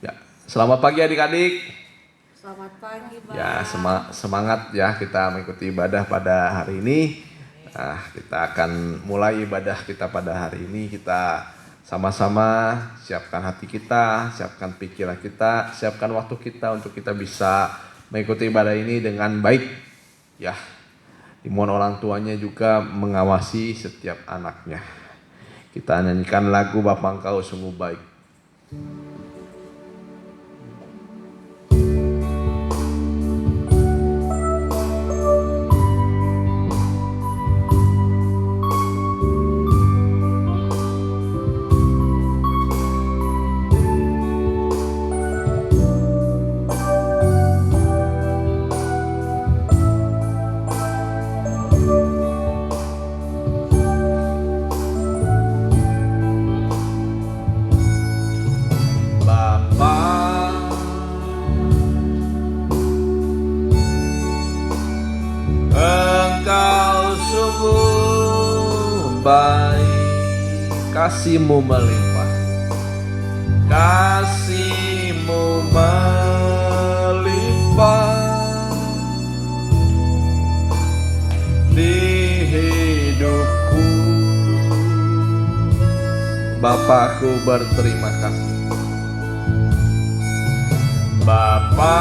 Ya, selamat pagi adik-adik. Selamat pagi, Bang. Ya, semangat ya kita mengikuti ibadah pada hari ini. Nah, kita akan mulai ibadah kita pada hari ini. Kita sama-sama siapkan hati kita, siapkan pikiran kita, siapkan waktu kita untuk kita bisa mengikuti ibadah ini dengan baik. Ya, dimohon orang tuanya juga mengawasi setiap anaknya. Kita nyanyikan lagu Bapa Engkau Sungguh Baik. Baik, kasih-Mu melimpah, kasih-Mu melimpah di hidupku. Bapakku berterima kasih. Bapa,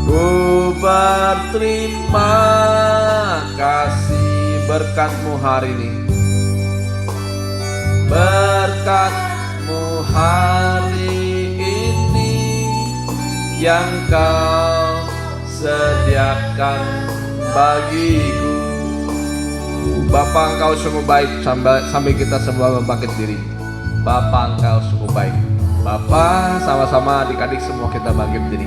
ku berterima kasih berkat-Mu hari ini. Berkat-Mu hari ini yang Kau sediakan bagiku. Bapa, Engkau sungguh baik. Sambil kita semua membangkit diri. Bapa, Engkau sungguh baik. Bapa, sama-sama adik-adik semua kita bangkit diri.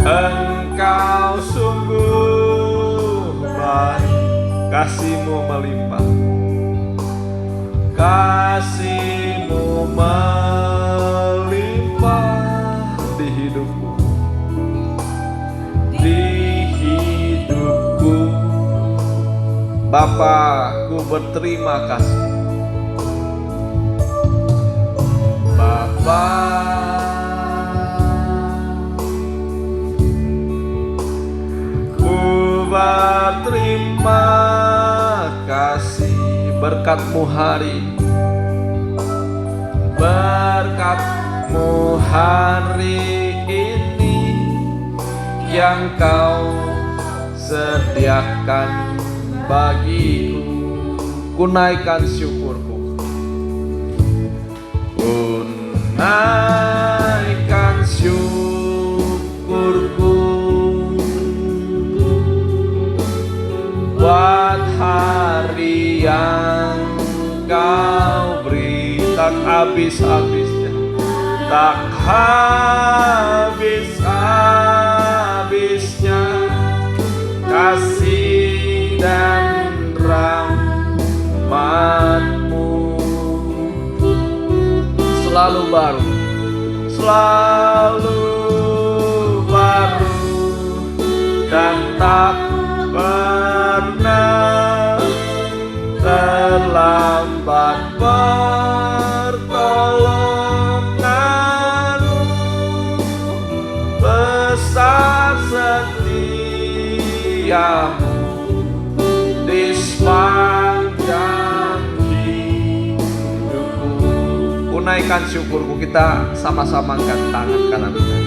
Engkau sungguh baik, kasih-Mu melimpah, kasih-Mu melimpah di hidupku, di hidupku. Bapa, ku berterima kasih. Bapa, berterima kasih berkat-Mu hari ini. Berkat-Mu hari ini yang Kau sediakan bagiku. Ku naikkan syukurku, ku naikkan syukurku buat hari yang Kau beri. Tak habis-habisnya, tak habis-habisnya kasih dan rahmat-Mu. Selalu baru, selalu baru, dan tak pernah terlambat pertolongan-Mu. Besar setia-Mu di sepanjang hidupku. Ku naikkan syukurku, kita sama-sama angkat tangan kanan kita.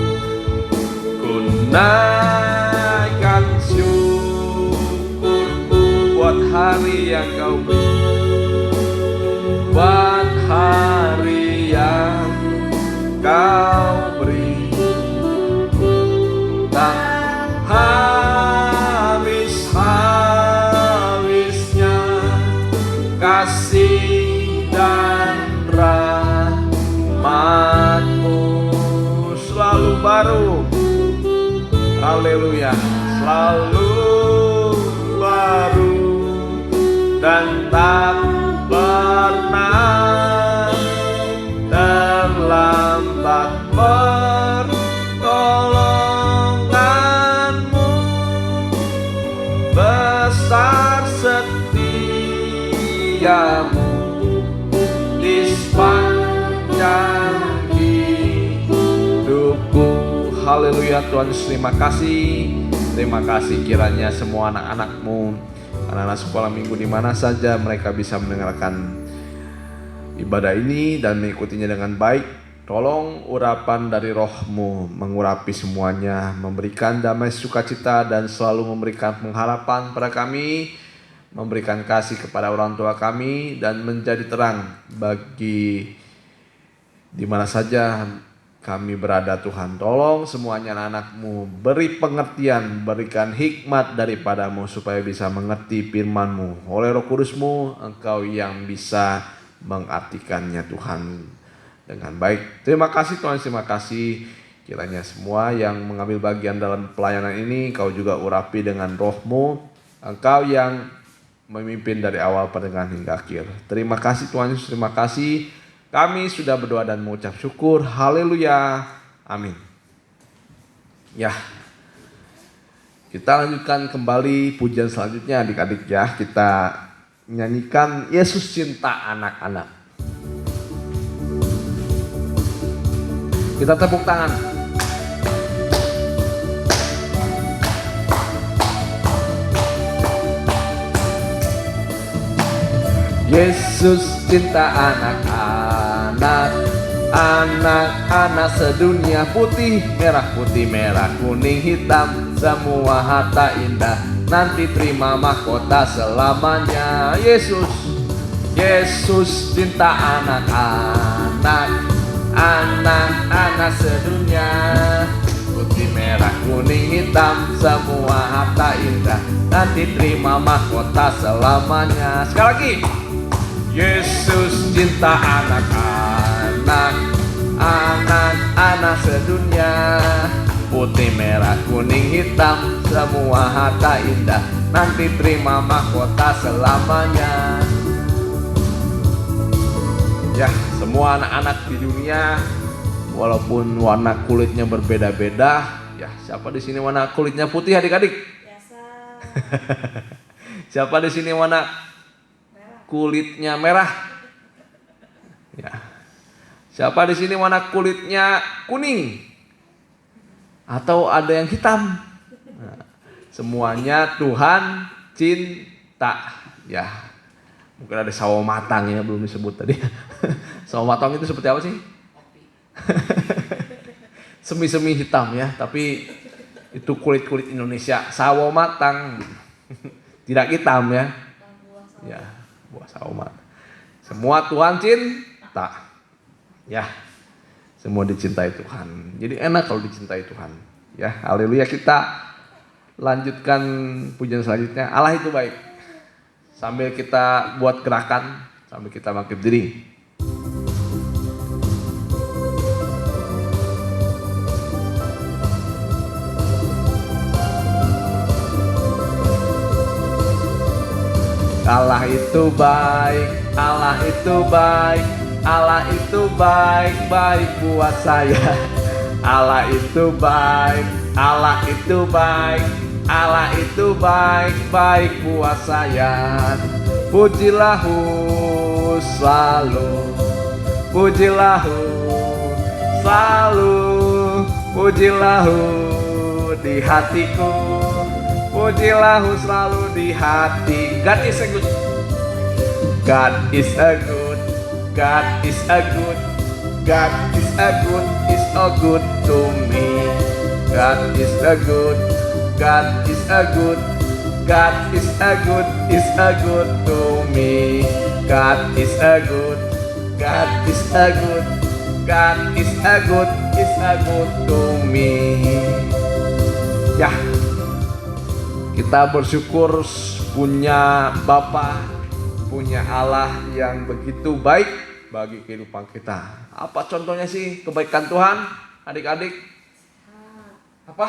Ku naikkan syukurku buat hari yang Kau beri, buat hari yang Kau beri. Tak habis-habisnya kasih dan rahmat-Mu. Selalu baru, haleluya, selalu baru, dan tak pernah terlambat pertolongan-Mu. Besar setia setiamu di sepanjang hidupku. Haleluya Tuhan Yesus, terima kasih. Terima kasih kiranya semua anak-anakmu, anak-anak sekolah minggu di mana saja mereka bisa mendengarkan ibadah ini dan mengikutinya dengan baik. Tolong urapan dari roh-Mu mengurapi semuanya, memberikan damai sukacita dan selalu memberikan pengharapan pada kami, memberikan kasih kepada orang tua kami, dan menjadi terang bagi di mana saja kami berada Tuhan. Tolong semuanya anak-anak-Mu, beri pengertian, berikan hikmat daripadamu supaya bisa mengerti firman-Mu. Oleh Roh Kudus-Mu, Engkau yang bisa mengartikannya Tuhan dengan baik. Terima kasih Tuhan, terima kasih. Kiranya semua yang mengambil bagian dalam pelayanan ini, Engkau juga urapi dengan roh-Mu. Engkau yang memimpin dari awal pertengahan hingga akhir. Terima kasih Tuhan Yesus, terima kasih. Kami sudah berdoa dan mengucap syukur. Haleluya. Amin. Ya, kita lanjutkan kembali pujian selanjutnya adik-adik ya. Kita nyanyikan Yesus Cinta Anak-anak. Kita tepuk tangan. Yesus cinta anak-anak, anak-anak sedunia, putih, merah, kuning, hitam, semua harta indah, nanti terima mahkota selamanya. Yesus, Yesus cinta anak-anak, anak-anak sedunia, putih, merah, kuning, hitam, semua harta indah, nanti terima mahkota selamanya. Sekali lagi. Yesus cinta anak-anak, anak-anak sedunia, putih, merah, kuning, hitam, semua harta indah, nanti terima mahkota selamanya. Ya, semua anak-anak di dunia, walaupun warna kulitnya berbeda-beda, ya siapa di sini warna kulitnya putih adik-adik? Biasa. Siapa di sini warna kulitnya merah? Ya. Siapa di sini warna kulitnya kuning? Atau ada yang hitam? Nah, semuanya Tuhan cinta. Ya. Mungkin ada sawo matang ya, belum disebut tadi. Sawo matang itu seperti apa sih? Semi-semi hitam ya, tapi itu kulit-kulit Indonesia. Sawo matang. Tidak hitam ya. Ya. Buah sawo matang. Semua Tuhan cinta. Ya. Semua dicintai Tuhan. Jadi enak kalau dicintai Tuhan. Ya, haleluya. Kita lanjutkan pujian selanjutnya. Allah itu baik. Sambil kita buat gerakan, sambil kita bangkit diri. Allah itu baik, Allah itu baik, Allah itu baik, baik buat saya. Allah itu baik, Allah itu baik, Allah itu baik, baik buat saya. Pujilah selalu, pujilah selalu, pujilah di hatiku, pujilah selalu di hati. God is a good, God is a good, God is a good, God is a good, is a good to me. God is a good, God is a good, God is a good, is a good to me. God is a good, God is a good, God is a good, is a good to me. Ya, kita bersyukur punya Bapa, punya Allah yang begitu baik bagi kehidupan kita. Apa contohnya sih kebaikan Tuhan, adik-adik? Apa?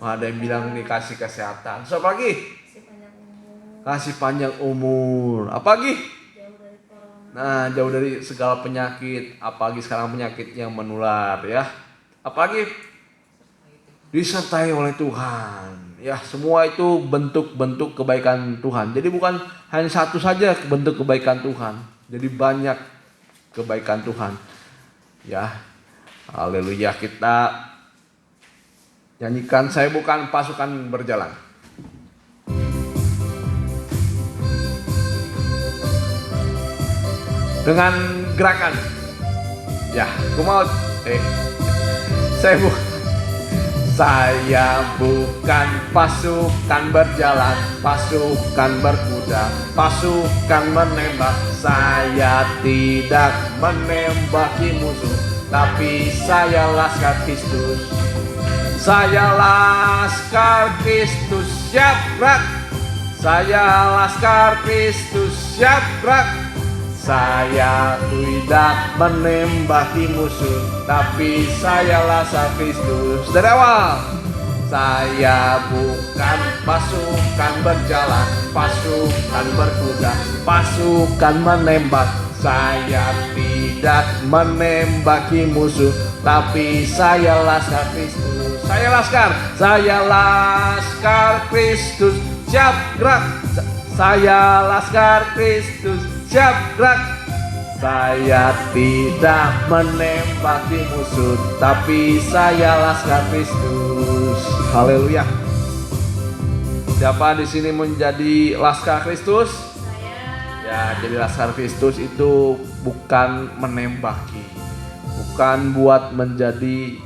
Ada yang bilang dikasih kesehatan. So, apa lagi? Kasih panjang umur. Apa lagi? Nah, jauh dari segala penyakit. Apalagi sekarang penyakit yang menular ya. Apa lagi? disertai oleh Tuhan. Ya, semua itu bentuk-bentuk kebaikan Tuhan. Jadi bukan hanya satu saja bentuk kebaikan Tuhan. Jadi banyak kebaikan Tuhan. Ya, haleluya, kita nyanyikan Saya Bukan Pasukan Berjalan. Dengan gerakan. Ya, Saya bukan pasukan berjalan, pasukan berkuda, pasukan menembak. Saya tidak menembaki musuh, tapi saya laskar Kristus. Saya laskar Kristus, siap gerak. Saya laskar Kristus, siap gerak. Saya tidak menembaki musuh, tapi saya laskar Kristus. Dari awal. Saya bukan pasukan berjalan, pasukan berkuda, pasukan menembak. Saya tidak menembaki musuh, tapi saya laskar Kristus. Saya laskar Kristus, siap gerak. Saya laskar Kristus, siap gerak. Saya tidak menembaki musuh, tapi saya laskar Kristus. Haleluya. Siapa di sini menjadi laskar Kristus? Ya, jadi laskar Kristus itu bukan menembaki, bukan buat menjadi,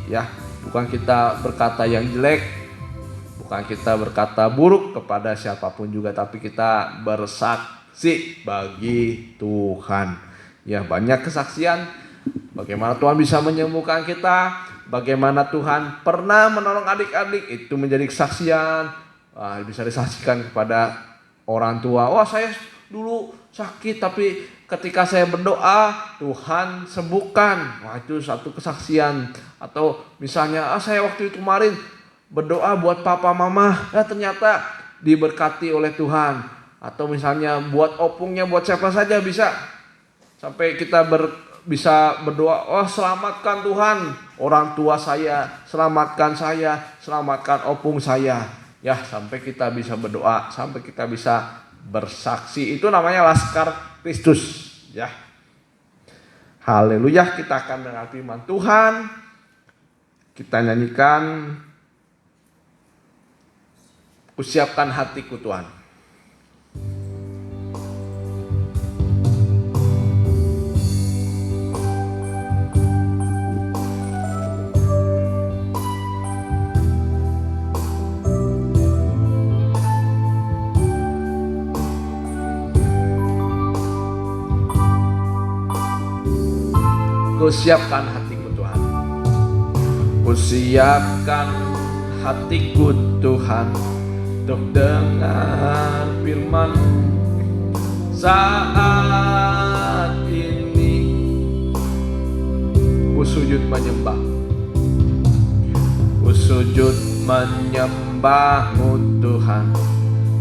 bukan kita berkata yang jelek, bukan kita berkata buruk kepada siapapun juga, tapi kita bersaksi bagi Tuhan. Ya, banyak kesaksian bagaimana Tuhan bisa menyembuhkan kita, bagaimana Tuhan pernah menolong adik-adik, itu menjadi kesaksian. Bisa disaksikan kepada orang tua. Wah, saya dulu sakit tapi ketika saya berdoa Tuhan sembuhkan. Wah, itu satu kesaksian. Atau misalnya saya waktu itu kemarin berdoa buat papa mama, ternyata diberkati oleh Tuhan. Atau misalnya buat opungnya, buat siapa saja bisa. Sampai kita bisa berdoa, selamatkan Tuhan orang tua saya, selamatkan opung saya. Ya, sampai kita bisa berdoa, sampai kita bisa bersaksi. Itu namanya laskar Kristus. Ya, haleluya. Kita akan mendengar firman Tuhan. Kita nyanyikan Kusiapkan Hatiku Tuhan. Kusiapkan hatiku Tuhan. Kusiapkan hatiku Tuhan untuk dengar firman saat ini. Ku sujud menyembah, ku sujud menyembah-Mu Tuhan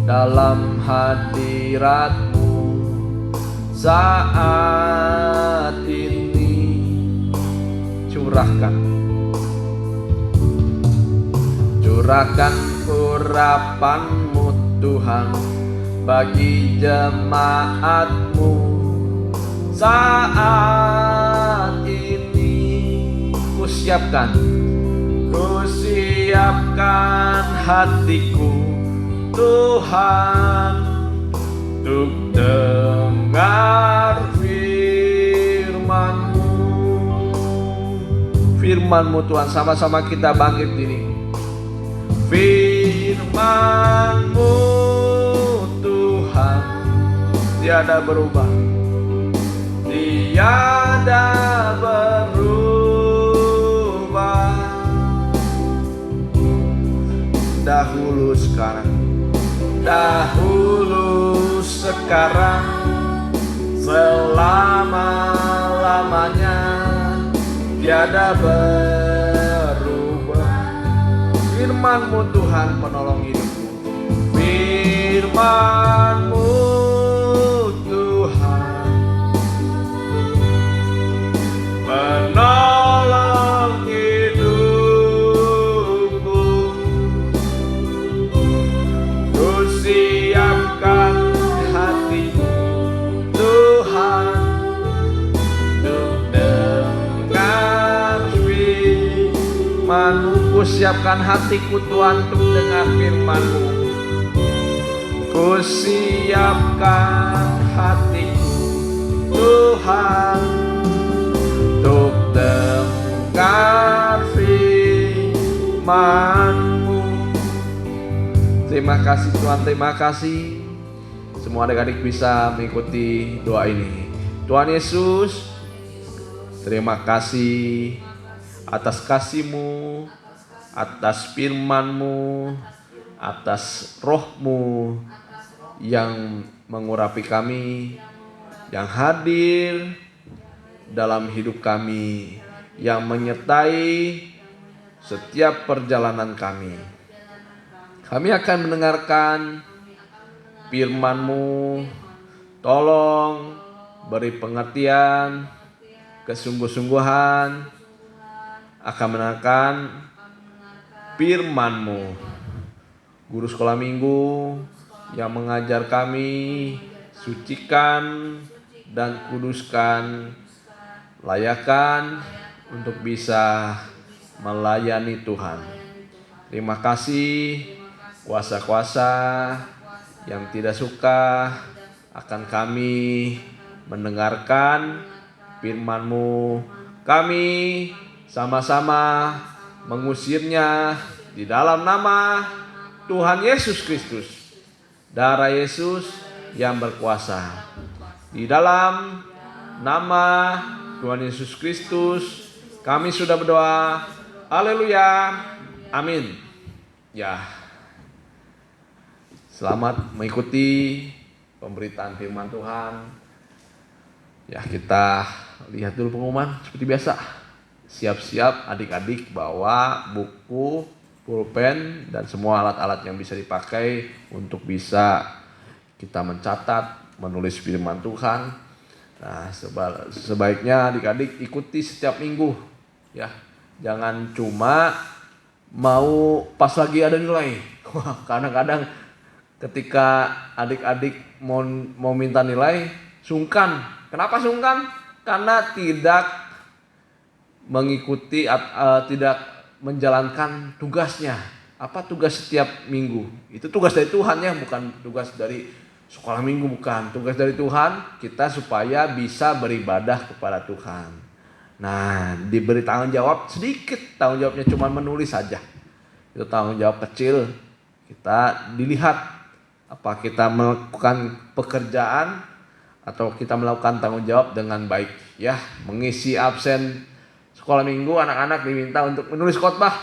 dalam hadirat-Mu saat ini. Curahkan urapan-Mu Tuhan bagi jemaat-Mu saat ini. Kusiapkan hatiku Tuhan untuk dengar firman-Mu Tuhan. Sama-sama kita bangkit ini. Firman-Mu Tuhan tiada berubah, tiada berubah. Dahulu sekarang selama-lamanya tiada berubah. Firman-Mu Tuhan penolong hidupku. Firman-Mu Tuhan penolong hidupku. siapkan hatiku Tuhan untuk dengar firman-Mu. Ku siapkan hatiku Tuhan untuk dengar firman-Mu. Terima kasih Tuhan, terima kasih. Semua adik-adik bisa mengikuti doa ini. Tuhan Yesus, terima kasih atas kasih-Mu, atas firman-Mu, atas roh-Mu yang mengurapi kami, yang hadir dalam hidup kami, yang menyertai setiap perjalanan kami. Kami akan mendengarkan firman-Mu. Tolong beri pengertian, kesungguh-sungguhan akan mendengarkan firman-Mu. Guru sekolah minggu yang mengajar kami, sucikan dan kuduskan, layakan untuk bisa melayani Tuhan. Terima kasih kuasa-kuasa yang tidak suka akan kami mendengarkan firman-Mu. Kami sama-sama mengusirnya di dalam nama Tuhan Yesus Kristus. Darah Yesus yang berkuasa. Di dalam nama Tuhan Yesus Kristus kami sudah berdoa. Haleluya. Amin. Ya. Selamat mengikuti pemberitaan firman Tuhan. Ya, kita lihat dulu pengumuman seperti biasa. Siap-siap adik-adik bawa buku, pulpen, dan semua alat-alat yang bisa dipakai untuk bisa kita mencatat, menulis firman Tuhan. Nah, sebaiknya adik-adik ikuti setiap minggu. Ya, jangan cuma mau pas lagi ada nilai. Kadang-kadang ketika adik-adik mau minta nilai, sungkan. Kenapa sungkan? Karena tidak mengikuti, tidak menjalankan tugasnya. Apa tugas setiap minggu? Itu tugas dari Tuhan ya, bukan tugas dari sekolah minggu, bukan. Tugas dari Tuhan kita supaya bisa beribadah kepada Tuhan. Nah, diberi tanggung jawab sedikit, tanggung jawabnya cuma menulis saja. Itu tanggung jawab kecil. Kita dilihat apa kita melakukan pekerjaan atau kita melakukan tanggung jawab dengan baik ya. Mengisi absen sekolah minggu, anak-anak diminta untuk menulis khotbah.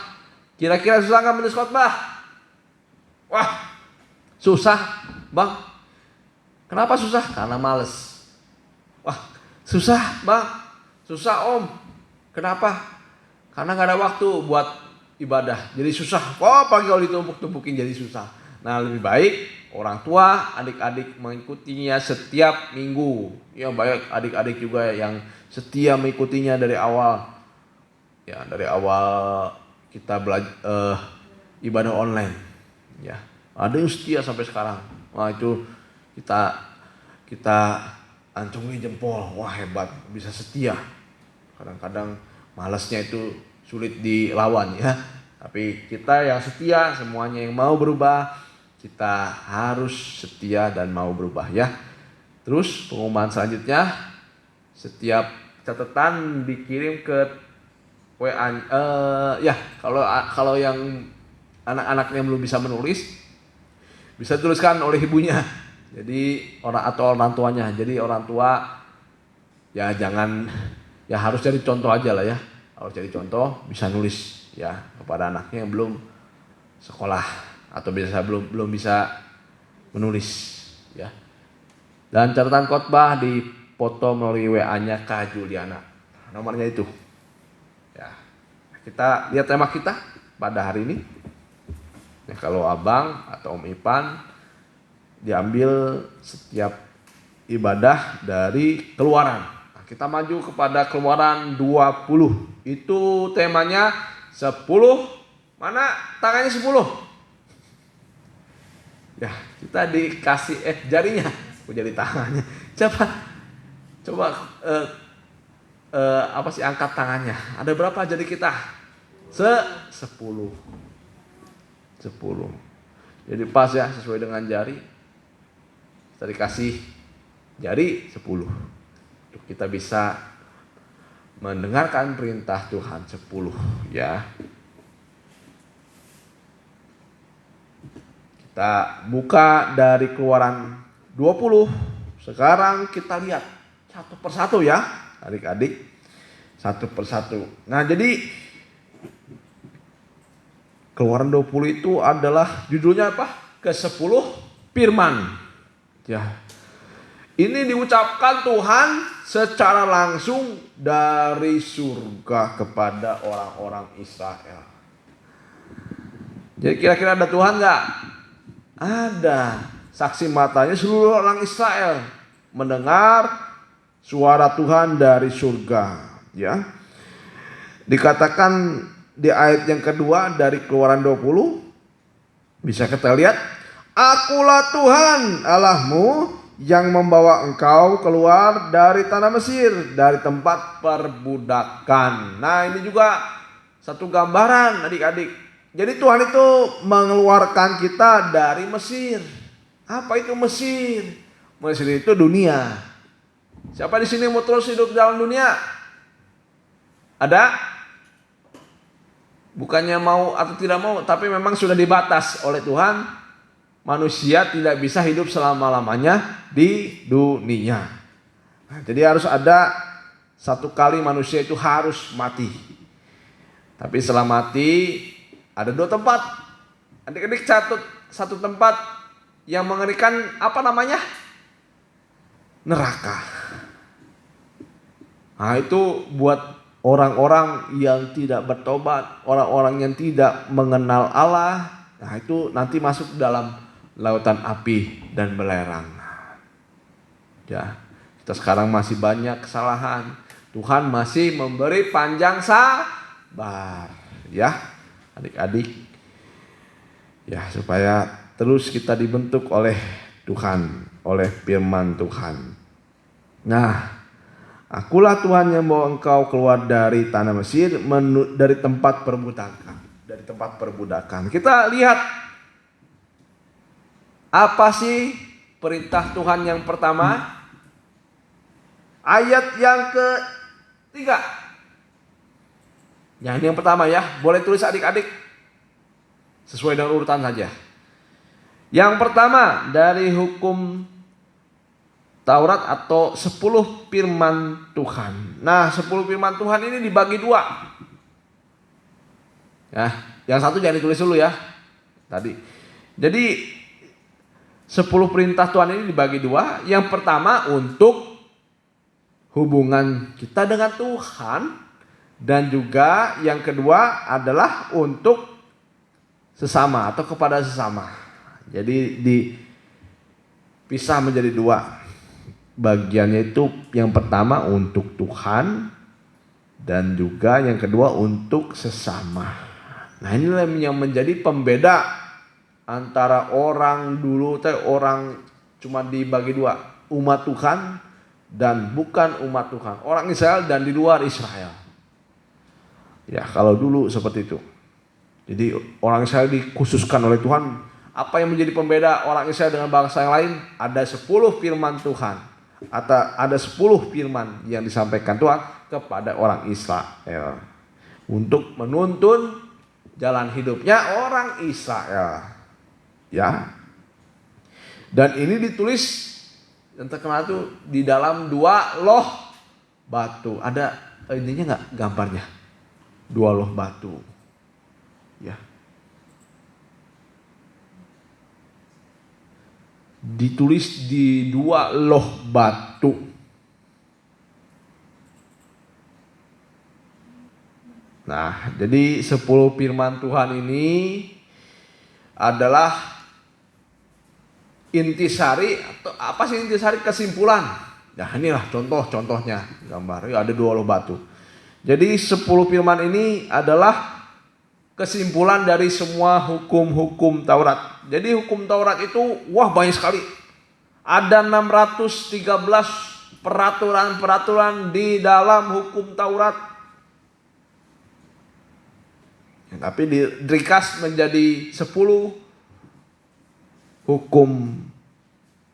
Kira-kira susah nggak menulis khotbah? Wah, susah bang. Kenapa susah? Karena males. Wah, susah bang. Susah om. Kenapa? Karena nggak ada waktu buat ibadah. Jadi susah. Oh, pagi kalau ditumpuk-tumpukin jadi susah. Nah, lebih baik orang tua, adik-adik mengikutinya setiap minggu. Ya, baik adik-adik juga yang setia mengikutinya dari awal. Ya, dari awal kita belajar ibadah online. Ya, ada yang setia sampai sekarang. Wah, itu kita ancungi jempol. Wah, hebat, bisa setia. Kadang-kadang malasnya itu sulit dilawan ya. Tapi kita yang setia, semuanya yang mau berubah, kita harus setia dan mau berubah ya. Terus pengumuman selanjutnya, setiap catatan dikirim ke WA. Ya, kalau yang anak-anaknya belum bisa menulis, bisa tuliskan oleh ibunya. Jadi orang tuanya. Jadi orang tua ya jangan, ya harus jadi contoh aja lah ya. Harus jadi contoh, bisa nulis ya kepada anaknya yang belum sekolah atau belum bisa menulis ya. Dan catatan khotbah dipoto melalui WA-nya Kak Juliana. Nomornya itu. Ya. Kita lihat tema kita pada hari ini. Ya, kalau Abang atau Om Ipan diambil setiap ibadah dari Keluaran. Nah, kita maju kepada Keluaran 20. Itu temanya 10. Mana tangannya 10? Ya, kita dikasih jarinya, jari tangannya. Coba apa sih angkat tangannya? Ada berapa jari kita? 10. Jadi pas ya, sesuai dengan jari. Kita dikasih jari 10. Kita bisa mendengarkan perintah Tuhan 10 ya. Kita buka dari Keluaran 20. Sekarang kita lihat satu persatu ya, adik-adik. Satu persatu. Nah, jadi Keluaran 20 itu adalah judulnya apa? Ke-10 firman. Ya. Ini diucapkan Tuhan secara langsung dari surga kepada orang-orang Israel. Jadi kira-kira ada Tuhan nggak? Ada. Saksi matanya seluruh orang Israel mendengar suara Tuhan dari surga. Ya. Dikatakan di ayat yang kedua dari Keluaran 20. Bisa kita lihat. Akulah Tuhan Allahmu yang membawa engkau keluar dari tanah Mesir, dari tempat perbudakan. Nah, ini juga satu gambaran adik-adik. Jadi Tuhan itu mengeluarkan kita dari Mesir. Apa itu Mesir? Mesir itu dunia. Siapa di sini mau terus hidup dalam dunia? Ada? Bukannya mau atau tidak mau, tapi memang sudah dibatas oleh Tuhan. Manusia tidak bisa hidup selama-lamanya di dunia. Nah, jadi harus ada satu kali manusia itu harus mati. Tapi setelah mati ada 2 tempat. Adik-adik catat satu tempat yang mengerikan, apa namanya? Neraka. Nah, itu buat orang-orang yang tidak bertobat, orang-orang yang tidak mengenal Allah. Nah, itu nanti masuk dalam lautan api dan belerang. Ya, kita sekarang masih banyak kesalahan. Tuhan masih memberi panjang sabar, ya, adik-adik. Ya, supaya terus kita dibentuk oleh Tuhan, oleh firman Tuhan. Nah, akulah Tuhan yang membawa engkau keluar dari tanah Mesir, dari tempat perbudakan. Kita lihat apa sih perintah Tuhan yang pertama? Ayat yang ketiga. Yang pertama ya, boleh tulis adik-adik. Sesuai dengan urutan saja. Yang pertama dari hukum Taurat atau 10 firman Tuhan. Nah, 10 firman Tuhan ini dibagi 2. Ya, yang satu jangan ditulis dulu ya. Tadi. Jadi 10 perintah Tuhan ini dibagi 2. Yang pertama untuk hubungan kita dengan Tuhan. Dan juga yang kedua adalah untuk sesama atau kepada sesama. Jadi dipisah menjadi 2. Bagiannya itu yang pertama untuk Tuhan. Dan juga yang kedua untuk sesama. Nah, inilah yang menjadi pembeda antara orang dulu, orang cuma dibagi 2, umat Tuhan dan bukan umat Tuhan, orang Israel dan di luar Israel. Ya, kalau dulu seperti itu. Jadi orang Israel dikhususkan oleh Tuhan. Apa yang menjadi pembeda orang Israel dengan bangsa yang lain? Ada 10 firman Tuhan, atau ada 10 firman yang disampaikan Tuhan kepada orang Israel untuk menuntun jalan hidupnya orang Israel. Ya, dan ini ditulis yang terkenal itu di dalam 2 loh batu. Ada ininya nggak gambarnya? 2 loh batu. Ya, ditulis di 2 loh batu. Nah, jadi 10 firman Tuhan ini adalah intisari atau apa sih intisari, kesimpulan. Nah, inilah contohnya gambar. Ada 2 loh batu. Jadi 10 firman ini adalah kesimpulan dari semua hukum-hukum Taurat. Jadi hukum Taurat itu banyak sekali. Ada 613 peraturan-peraturan di dalam hukum Taurat. Tapi diringkas menjadi 10 hukum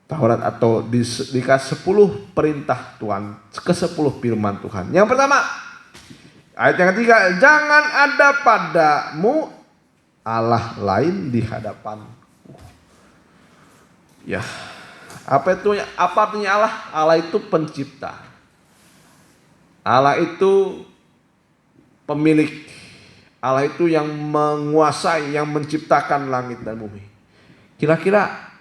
Taurat atau dikasih 10 perintah Tuhan, ke-10 firman Tuhan. Yang pertama, ayat yang ketiga, jangan ada padamu Allah lain di hadapan. Ya, apa artinya Allah? Allah itu pencipta. Allah itu pemilik. Allah itu yang menguasai, yang menciptakan langit dan bumi. Kira-kira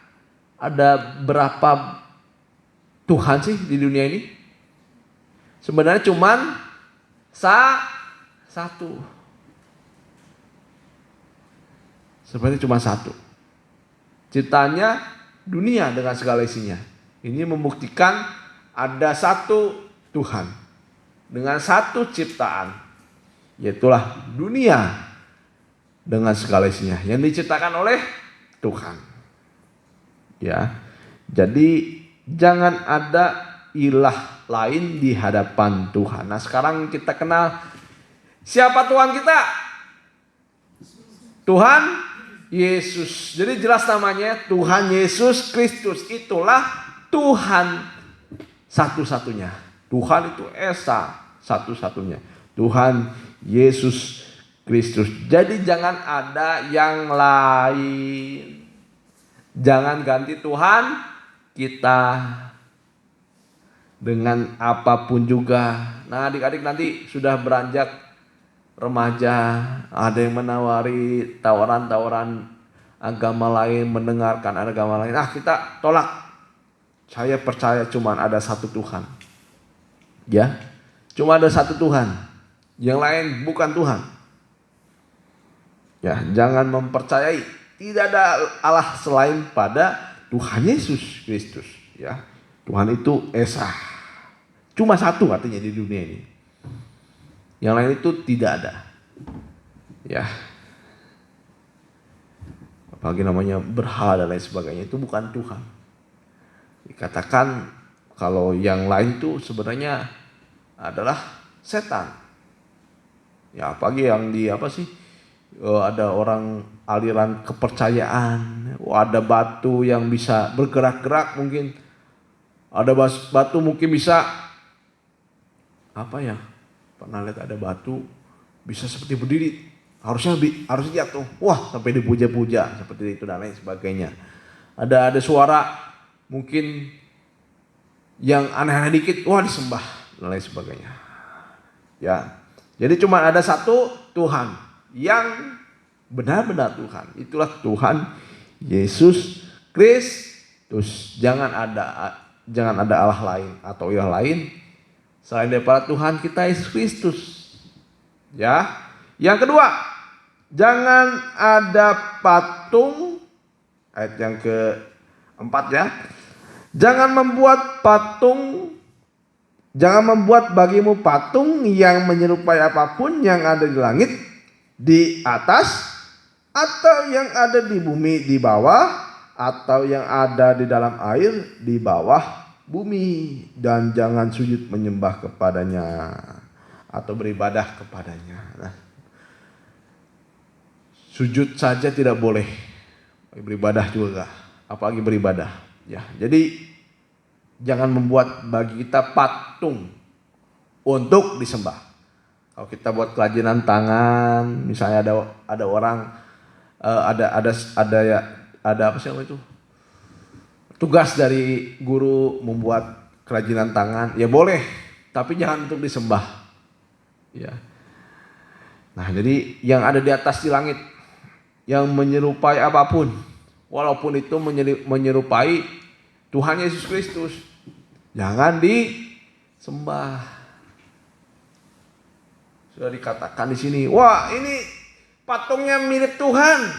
ada berapa Tuhan sih di dunia ini? Sebenarnya cuman satu. Sebenarnya cuma satu. Ciptanya dunia dengan segala isinya. Ini membuktikan ada satu Tuhan dengan satu ciptaan, yaitulah dunia dengan segala isinya yang diciptakan oleh Tuhan. Ya, jadi jangan ada ilah lain di hadapan Tuhan. Nah, sekarang kita kenal siapa Tuhan kita? Tuhan Yesus. Jadi jelas namanya Tuhan Yesus Kristus. Itulah Tuhan satu-satunya. Tuhan itu Esa satu-satunya. Tuhan Yesus Kristus. Jadi jangan ada yang lain. Jangan ganti Tuhan kita dengan apapun juga. Nah, adik-adik nanti sudah beranjak remaja, ada yang menawari tawaran-tawaran agama lain, mendengarkan agama lain. Kita tolak. Saya percaya cuma ada satu Tuhan. Ya, cuma ada satu Tuhan. Yang lain bukan Tuhan. Ya, jangan mempercayai. Tidak ada Allah selain pada Tuhan Yesus Kristus. Ya, Tuhan itu Esa. Cuma satu artinya di dunia ini. Yang lain itu tidak ada. Ya. Apalagi namanya berhala dan lain sebagainya, itu bukan Tuhan. Dikatakan kalau yang lain itu sebenarnya adalah setan. Ya, apalagi yang ada orang aliran kepercayaan, ada batu yang bisa bergerak-gerak mungkin. Ada batu mungkin bisa pernah lihat ada batu bisa seperti berdiri, harusnya jatuh, sampai dipuja-puja seperti itu dan lain sebagainya. Ada suara mungkin yang aneh-aneh dikit, disembah dan lain sebagainya. Ya, jadi cuma ada satu Tuhan yang benar-benar Tuhan. Itulah Tuhan Yesus Kristus. Jangan ada Allah lain atau ilah lain selain daripada Tuhan kita Yesus Kristus. Ya. Yang kedua, jangan ada patung. Ayat yang keempat ya. Jangan membuat bagimu patung yang menyerupai apapun yang ada di langit, di atas, atau yang ada di bumi di bawah, atau yang ada di dalam air di bawah bumi. Dan jangan sujud menyembah kepadanya atau beribadah kepadanya. Nah, sujud saja tidak boleh, beribadah juga, apalagi beribadah. Ya, jadi jangan membuat bagi kita patung untuk disembah. Kalau kita buat kerajinan tangan, misalnya ada orang tugas dari guru membuat kerajinan tangan, ya boleh, tapi jangan untuk disembah. Ya. Nah, jadi yang ada di atas di langit yang menyerupai apapun, walaupun itu menyerupai Tuhan Yesus Kristus, jangan disembah. Sudah dikatakan di sini, ini patungnya mirip Tuhan,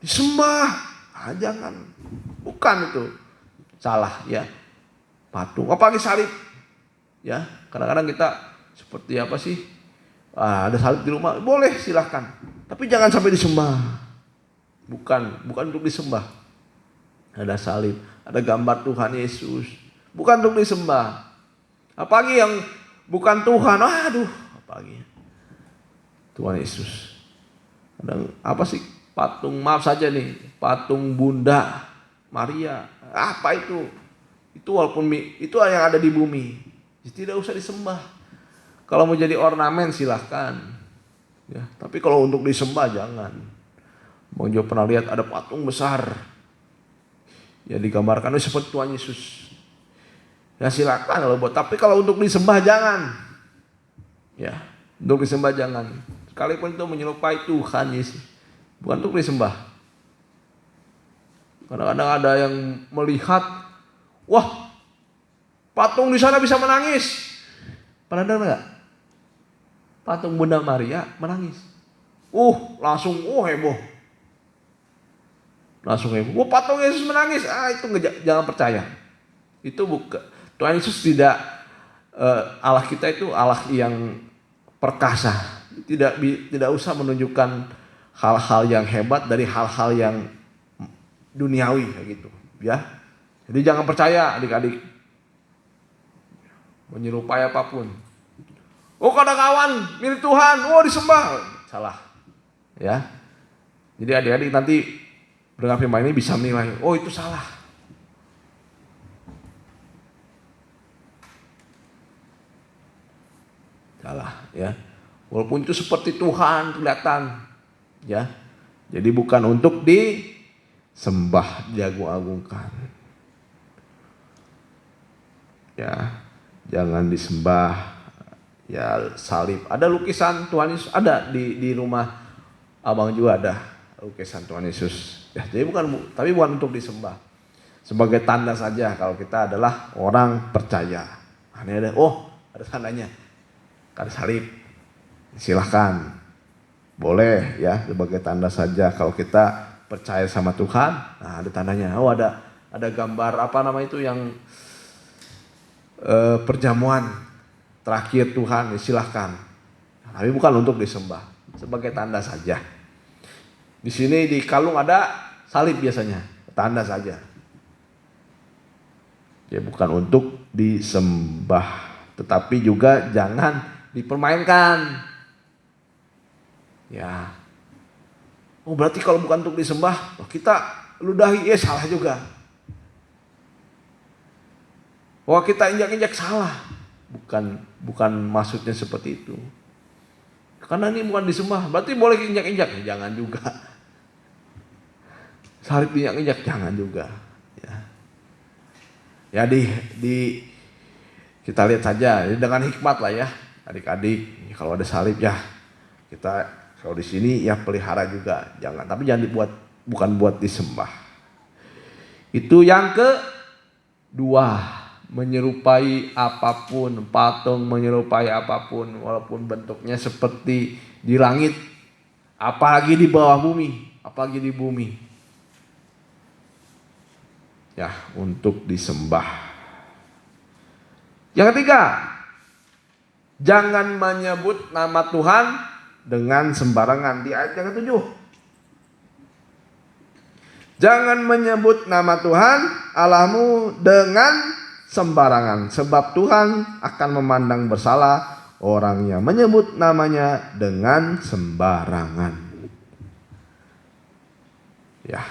disembah. Jangan, bukan itu, salah ya. Patung, apalagi salib. Ya, kadang-kadang kita seperti ada salib di rumah, boleh silahkan, tapi jangan sampai disembah. Bukan untuk disembah. Ada salib, ada gambar Tuhan Yesus, bukan untuk disembah. Apalagi yang bukan Tuhan, apalagi. Tuhan Yesus. Kadang apa sih patung, maaf saja nih, patung Bunda Maria. Apa itu? Itu walaupun itu yang ada di bumi, tidak usah disembah. Kalau mau jadi ornamen silahkan. Ya, tapi kalau untuk disembah jangan. Bang Jo pernah lihat ada patung besar. Ya digambarkan seperti Tuhan Yesus. Ya silakan kalau buat, tapi kalau untuk disembah jangan. Ya, untuk disembah jangan. Sekalipun itu menyerupai Tuhan Yesus, bukan untuk disembah. Kadang-kadang ada yang melihat, wah, patung di sana bisa menangis. Pernah dengar nggak? Patung Bunda Maria menangis. Langsung heboh. Langsung heboh. Wah, patung Yesus menangis. Itu jangan percaya. Itu bukan. Tuhan Yesus tidak, Allah kita itu Allah yang perkasa. Tidak usah menunjukkan hal-hal yang hebat dari hal-hal yang duniawi kayak gitu, ya. Jadi jangan percaya adik-adik menyerupai apapun. Kada kawan milik Tuhan, disembah. Salah. Ya. Jadi adik-adik nanti mendengar firman ini bisa menilai, itu salah. Salah, ya. Walaupun itu seperti Tuhan kelihatan, ya. Jadi bukan untuk disembah, diagung-agungkan. Ya, jangan disembah. Ya, salib. Ada lukisan Tuhan Yesus, ada di rumah abang juga ada lukisan Tuhan Yesus. Ya, jadi tapi bukan untuk disembah. Sebagai tanda saja kalau kita adalah orang percaya. Ini ada, ada tandanya. Ada salib. Silahkan, boleh ya, sebagai tanda saja kalau kita percaya sama Tuhan. Nah, ada tandanya. Ada gambar apa nama itu yang perjamuan terakhir Tuhan, silahkan. Tapi bukan untuk disembah, sebagai tanda saja. Di sini di kalung ada salib biasanya, tanda saja. Ya, bukan untuk disembah, tetapi juga jangan dipermainkan. Ya. Berarti kalau bukan untuk disembah, kita ludahi, salah juga. Kita injak-injak, salah. Bukan maksudnya seperti itu. Karena ini bukan disembah, berarti boleh injak-injak, jangan juga. Salib injak-injak, jangan juga. Ya, kita lihat saja dengan hikmat lah ya, adik-adik. Kalau ada salib ya, kita kalau di sini ya pelihara juga, jangan. Tapi jangan dibuat, bukan buat disembah. Itu yang kedua, menyerupai apapun, patung menyerupai apapun, walaupun bentuknya seperti di langit, apalagi di bawah bumi, apalagi di bumi. Ya, untuk disembah. Yang ketiga, jangan menyebut nama Tuhan dengan sembarangan. Di ayat yang ke-7. Jangan menyebut nama Tuhan Allahmu dengan sembarangan, sebab Tuhan akan memandang bersalah orang yang menyebut namanya dengan sembarangan. Ya.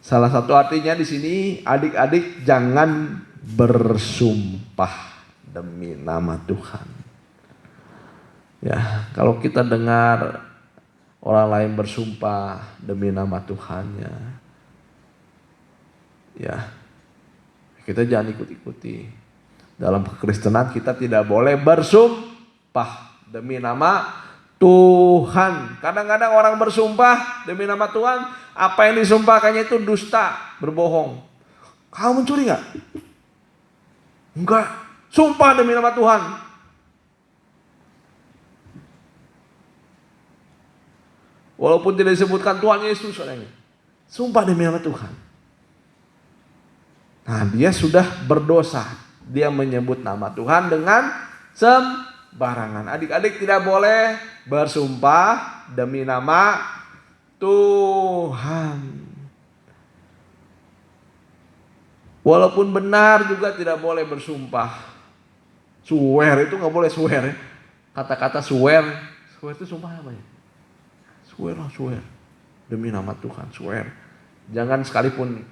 Salah satu artinya di sini, adik-adik jangan bersumpah demi nama Tuhan. Ya, kalau kita dengar orang lain bersumpah demi nama Tuhannya, ya, kita jangan ikut-ikuti. Dalam kekristenan kita tidak boleh bersumpah demi nama Tuhan. Kadang-kadang orang bersumpah demi nama Tuhan, apa yang disumpahkannya itu dusta, berbohong. Kau mencuri nggak? Enggak. Sumpah demi nama Tuhan. Walaupun tidak disebutkan Tuhan Yesus orangnya. Sumpah demi nama Tuhan. Nah, dia sudah berdosa. Dia menyebut nama Tuhan dengan sembarangan. Adik-adik tidak boleh bersumpah demi nama Tuhan. Walaupun benar juga tidak boleh bersumpah. Swear itu nggak boleh swear. kata-kata swear. Swear itu sumpah apa ya? Swear lah, swear. Demi nama Tuhan, swear. Jangan sekalipun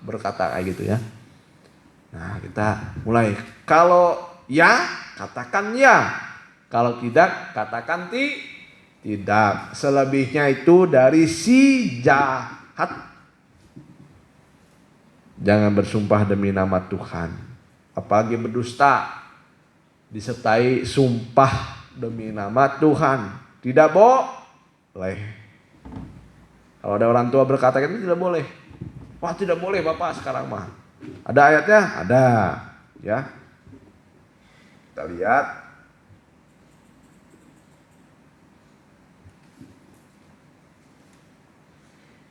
berkata kayak gitu ya. Nah, kita mulai. Kalau ya, katakan ya. Kalau tidak, katakan tidak. Selebihnya itu dari si jahat. Jangan bersumpah demi nama Tuhan. Apalagi berdusta. Disertai sumpah demi nama Tuhan. Tidak boleh. Kalau ada orang tua berkata itu tidak boleh. Wah, tidak boleh Bapak sekarang mah. Ada ayatnya? Ada. Ya. Kita lihat.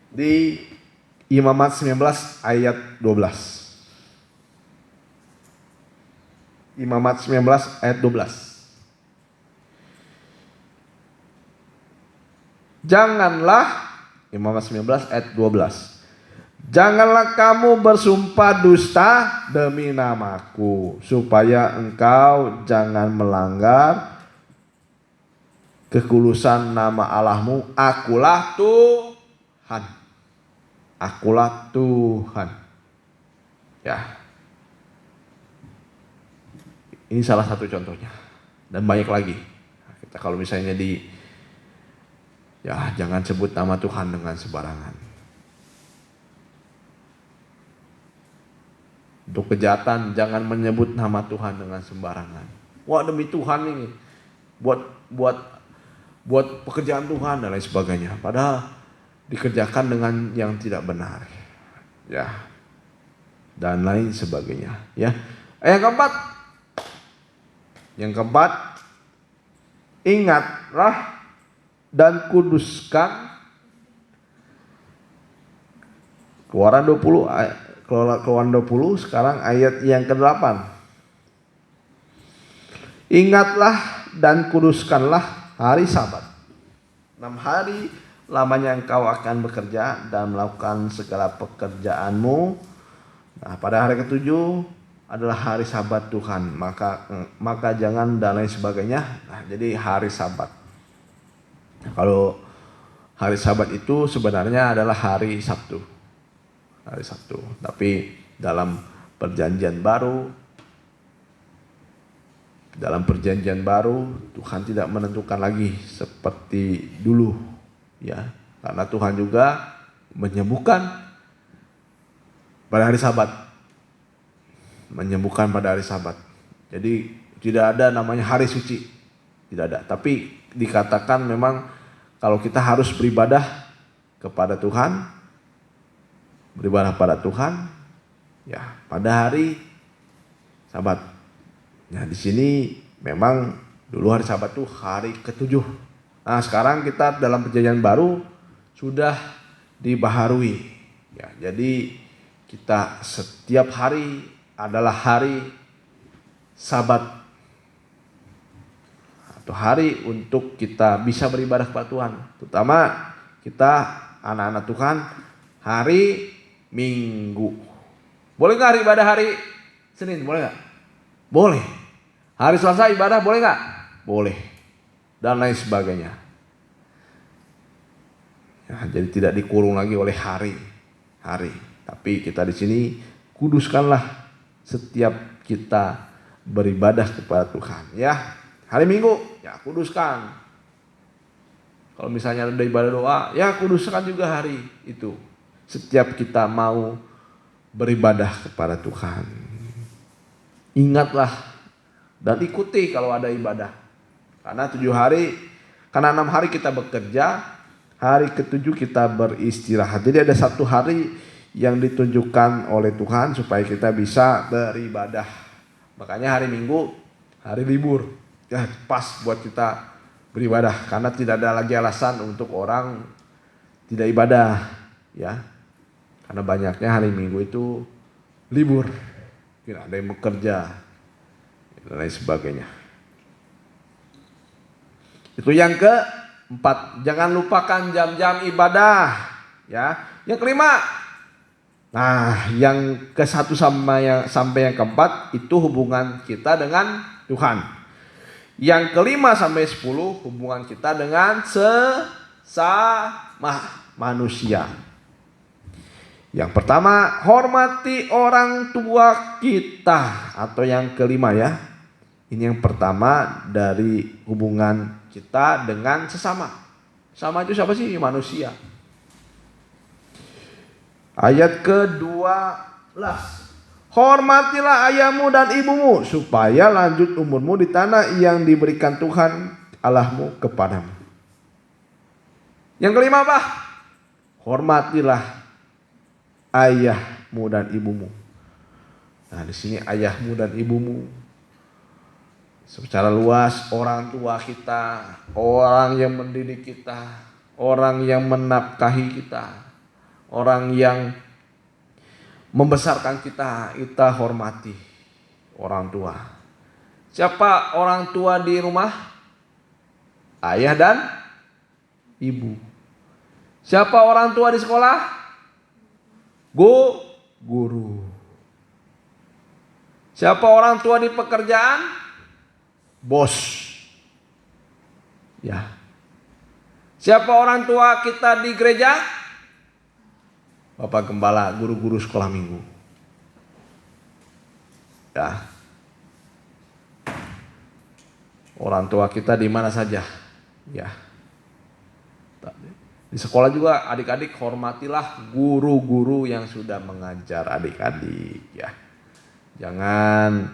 Di Imamat 19 ayat 12. Imamat 19 ayat 12. Janganlah, Imamat 19 ayat 12. Janganlah kamu bersumpah dusta demi namaku, supaya engkau jangan melanggar kekulusan nama Allahmu. Akulah Tuhan. Akulah Tuhan. Ya. Ini salah satu contohnya. Dan banyak lagi. Kita kalau misalnya jangan sebut nama Tuhan dengan sembarangan. Untuk kejahatan jangan menyebut nama Tuhan dengan sembarangan. Wah, demi Tuhan ini. Buat pekerjaan Tuhan dan lain sebagainya. Padahal dikerjakan dengan yang tidak benar, ya, dan lain sebagainya, ya. Yang keempat, ingatlah dan kuduskan. Keluaran 20 sekarang ayat yang ke-8. Ingatlah dan kuduskanlah hari Sabat. 6 hari lamanya engkau akan bekerja dan melakukan segala pekerjaanmu. Nah, pada hari ke-7 adalah hari Sabat Tuhan. Maka jangan dan lain sebagainya. Nah, jadi hari Sabat. Nah, kalau hari Sabat itu sebenarnya adalah hari Sabtu. Hari Sabtu. Tapi dalam perjanjian baru Tuhan tidak menentukan lagi seperti dulu. Ya, karena Tuhan juga menyembuhkan pada hari Sabat. Menyembuhkan pada hari Sabat. Jadi tidak ada namanya hari suci. Tidak ada. Tapi dikatakan memang kalau kita harus beribadah kepada Tuhan, beribadah pada Tuhan, ya pada hari Sabat. Nah, di sini memang dulu hari Sabat itu hari ke-7. Nah, sekarang kita dalam perjanjian baru sudah dibaharui. Ya, jadi kita setiap hari adalah hari Sabat. Atau hari untuk kita bisa beribadah kepada Tuhan. Terutama kita anak-anak Tuhan hari Minggu. Boleh gak hari ibadah hari Senin? Boleh gak? Boleh. Hari Selasa ibadah boleh gak? Boleh. Dan lain sebagainya. Ya, jadi tidak dikurung lagi oleh hari. Tapi kita di sini kuduskanlah setiap kita beribadah kepada Tuhan. Ya, hari Minggu ya kuduskan. Kalau misalnya ada ibadah doa, ya kuduskan juga hari itu. Setiap kita mau beribadah kepada Tuhan. Ingatlah dan ikuti kalau ada ibadah. Karena 6 hari kita bekerja, hari ke-7 kita beristirahat. Jadi ada 1 hari yang ditunjukkan oleh Tuhan supaya kita bisa beribadah. Makanya hari Minggu, hari libur. Ya pas buat kita beribadah. Karena tidak ada lagi alasan untuk orang tidak ibadah. Ya. Karena banyaknya hari Minggu itu libur. Tidak ada yang bekerja. Dan lain sebagainya. Itu yang ke-4, jangan lupakan jam-jam ibadah, ya. Yang kelima, nah yang ke-1 sampai yang ke-4 itu hubungan kita dengan Tuhan. Yang kelima sampai 10, hubungan kita dengan sesama manusia. Yang pertama, hormati orang tua kita, atau yang kelima ya. Ini yang pertama dari hubungan kita dengan sesama. Sama itu siapa sih? Manusia. Ayat ke-12. Hormatilah ayahmu dan ibumu supaya lanjut umurmu di tanah yang diberikan Tuhan Allahmu kepadamu. Yang kelima apa? Hormatilah ayahmu dan ibumu. Nah, di sini ayahmu dan ibumu secara luas orang tua kita, orang yang mendidik kita, orang yang menafkahi kita, orang yang membesarkan kita hormati orang tua. Siapa orang tua di rumah? Ayah dan ibu. Siapa orang tua di sekolah? Guru. Siapa orang tua di pekerjaan? Bos. Ya. Siapa orang tua kita di gereja? Bapak Gembala, guru-guru sekolah minggu. Ya. Orang tua kita di mana saja. Ya. Di sekolah juga adik-adik hormatilah guru-guru yang sudah mengajar adik-adik. Ya. Jangan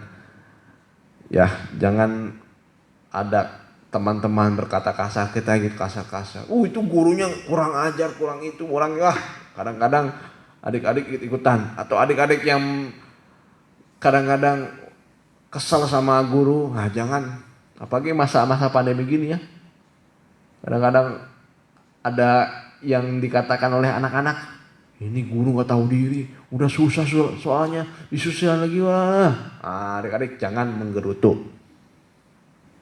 ada teman-teman berkata kasar, kita gitu kasar-kasar. Itu gurunya kurang ajar, kurang itu, kadang-kadang adik-adik ikut-ikutan. Atau adik-adik yang kadang-kadang kesal sama guru. Nah jangan, apalagi masa-masa pandemi gini ya. Kadang-kadang ada yang dikatakan oleh anak-anak, ini guru gak tahu diri, udah susah soalnya, disusahin lagi wah. Nah, adik-adik jangan menggerutu.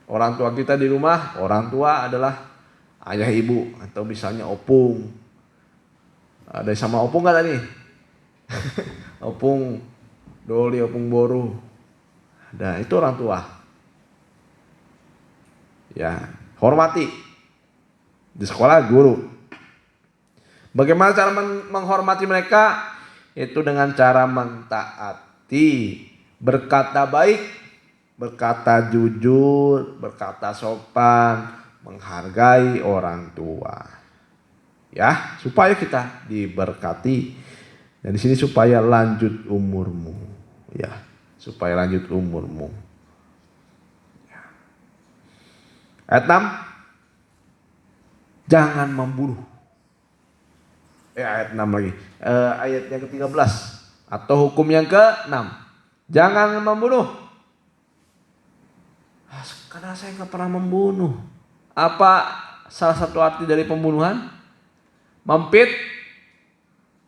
Orang tua kita di rumah, orang tua adalah ayah ibu atau misalnya opung. Ada sama opung gak tadi? Opung Doli, opung Boru. Ada, itu orang tua. Ya, hormati. Di sekolah guru. Bagaimana cara menghormati mereka? Itu dengan cara mentaati, berkata baik, berkata jujur, berkata sopan, menghargai orang tua. Ya, supaya kita diberkati. Dan di sini supaya lanjut umurmu. Ya, supaya lanjut umurmu. Ya. Ayat 6. Jangan membunuh. Ayat 6 lagi. Ayat yang ke-13 atau hukum yang ke-6. Jangan membunuh. Karena saya nggak pernah membunuh. Apa salah satu arti dari pembunuhan?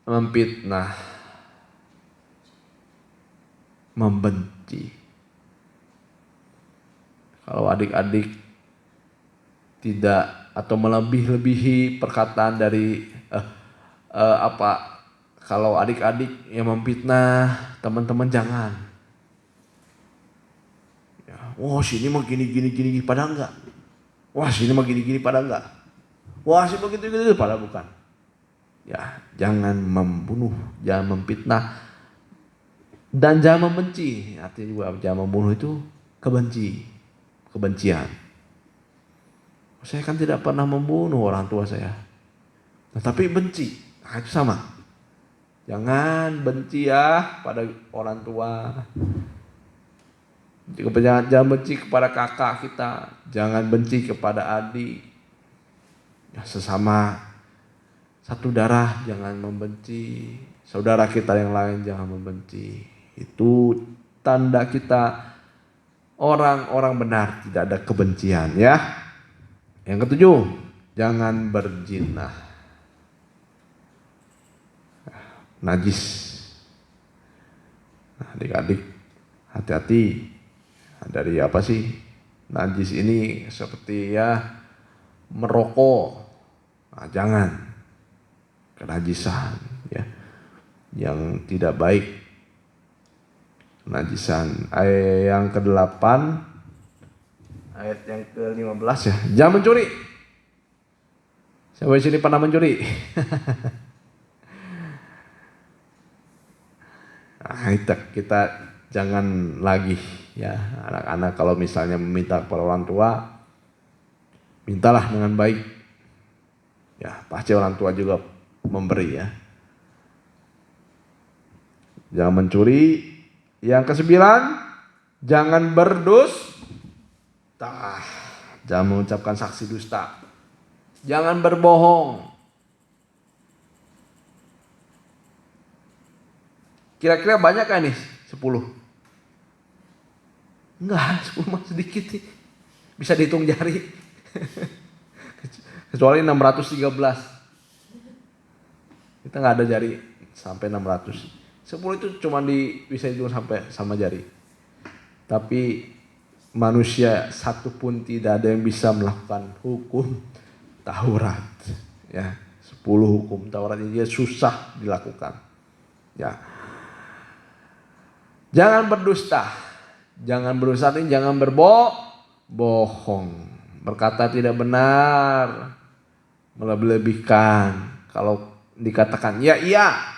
Memfitnah, membenci. Kalau adik-adik tidak atau melebih-lebihi perkataan dari kalau adik-adik yang memfitnah teman-teman jangan. Ya, wah sini mah gini padahal enggak. Wah sini mah gini padahal enggak. Wah sini begitu padahal bukan. Ya, jangan membunuh, jangan memfitnah, dan jangan membenci. Artinya juga jangan membunuh itu kebencian. Saya kan tidak pernah membunuh orang tua saya, tetapi benci. Nah, itu sama. Jangan benci ya pada orang tua. Jangan benci kepada kakak kita, jangan benci kepada adik. Ya, sesama satu darah jangan membenci, saudara kita yang lain jangan membenci. Itu tanda kita orang-orang benar, tidak ada kebencian ya. Yang ke-7, jangan berzina. Najis. Nah, adik-adik hati-hati dari apa sih? Najis ini seperti ya merokok. Nah, jangan. Kenajisan ya yang tidak baik, kenajisan. Yang ke-8 Ayat yang ke-15 ya. Jangan mencuri. Siapa di sini pernah mencuri? Nah, kita jangan lagi ya, anak-anak kalau misalnya meminta kepada orang tua, mintalah dengan baik. Ya, pasti orang tua juga memberi ya. Jangan mencuri. Yang ke-9, jangan berdusta. Jangan mengucapkan saksi dusta. Jangan berbohong. Kira-kira banyak kan nih? 10? Enggak, 10 mah sedikit nih. Bisa dihitung jari. Kecuali 613. Kita nggak ada jari sampai 600. 10 itu cuma bisa dihitung sampai sama jari. Tapi manusia satu pun tidak ada yang bisa melakukan hukum Taurat. Ya, 10 hukum Taurat ini susah dilakukan. Ya. Jangan berdusta. Jangan berdusta ini jangan berbohong. Berkata tidak benar. Melebih-lebihkan. Kalau dikatakan ya iya.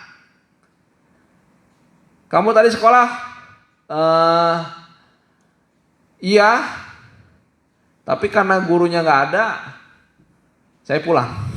Kamu tadi sekolah? Iya. Tapi karena gurunya nggak ada, saya pulang.